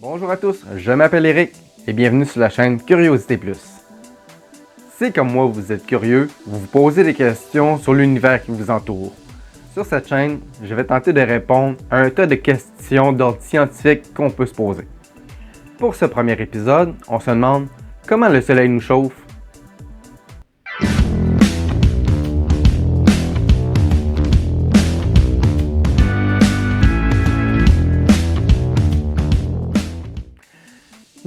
Bonjour à tous, je m'appelle Eric et bienvenue sur la chaîne Curiosité Plus. Si comme moi vous êtes curieux, vous vous posez des questions sur l'univers qui vous entoure. Sur cette chaîne, je vais tenter de répondre à un tas de questions d'ordre scientifique qu'on peut se poser. Pour ce premier épisode, on se demande comment le soleil nous chauffe.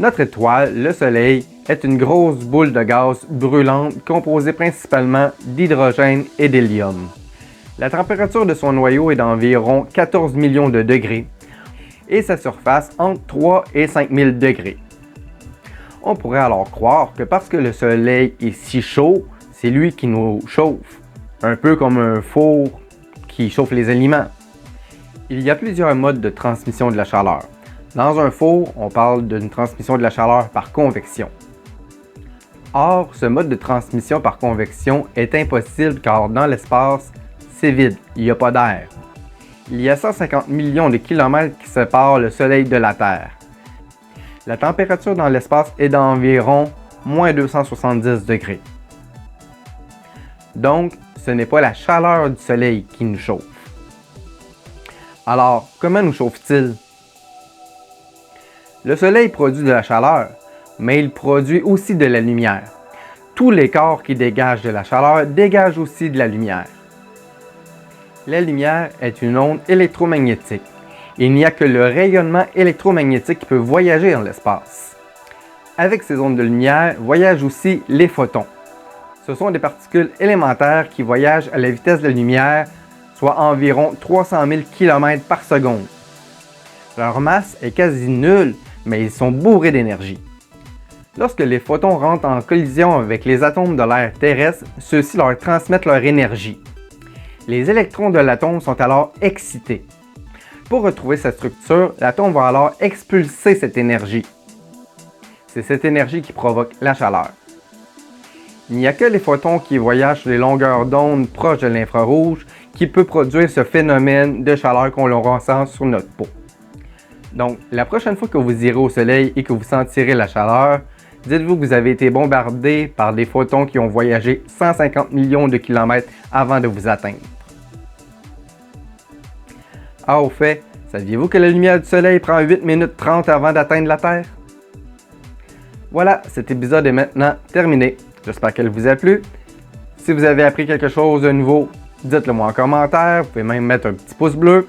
Notre étoile, le Soleil, est une grosse boule de gaz brûlante composée principalement d'hydrogène et d'hélium. La température de son noyau est d'environ 14 millions de degrés et sa surface entre 3 et 5 000 degrés. On pourrait alors croire que parce que le Soleil est si chaud, c'est lui qui nous chauffe, un peu comme un four qui chauffe les aliments. Il y a plusieurs modes de transmission de la chaleur. Dans un four, on parle d'une transmission de la chaleur par convection. Or, ce mode de transmission par convection est impossible car dans l'espace, c'est vide, il n'y a pas d'air. Il y a 150 millions de kilomètres qui séparent le Soleil de la Terre. La température dans l'espace est d'environ moins 270 degrés. Donc, ce n'est pas la chaleur du Soleil qui nous chauffe. Alors, comment nous chauffe-t-il? Le Soleil produit de la chaleur, mais il produit aussi de la lumière. Tous les corps qui dégagent de la chaleur dégagent aussi de la lumière. La lumière est une onde électromagnétique. Il n'y a que le rayonnement électromagnétique qui peut voyager dans l'espace. Avec ces ondes de lumière voyagent aussi les photons. Ce sont des particules élémentaires qui voyagent à la vitesse de la lumière, soit environ 300 000 km par seconde. Leur masse est quasi nulle, mais ils sont bourrés d'énergie. Lorsque les photons rentrent en collision avec les atomes de l'air terrestre, ceux-ci leur transmettent leur énergie. Les électrons de l'atome sont alors excités. Pour retrouver cette structure, l'atome va alors expulser cette énergie. C'est cette énergie qui provoque la chaleur. Il n'y a que les photons qui voyagent sur les longueurs d'onde proches de l'infrarouge qui peut produire ce phénomène de chaleur qu'on ressent sur notre peau. Donc, la prochaine fois que vous irez au soleil et que vous sentirez la chaleur, dites-vous que vous avez été bombardé par des photons qui ont voyagé 150 millions de kilomètres avant de vous atteindre. Ah, au fait, saviez-vous que la lumière du soleil prend 8 minutes 30 avant d'atteindre la Terre? Voilà, cet épisode est maintenant terminé. J'espère qu'elle vous a plu. Si vous avez appris quelque chose de nouveau, dites-le moi en commentaire. Vous pouvez même mettre un petit pouce bleu.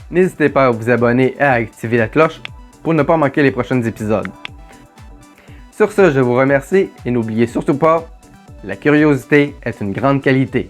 N'hésitez pas à vous abonner et à activer la cloche pour ne pas manquer les prochains épisodes. Sur ce, je vous remercie et n'oubliez surtout pas, la curiosité est une grande qualité.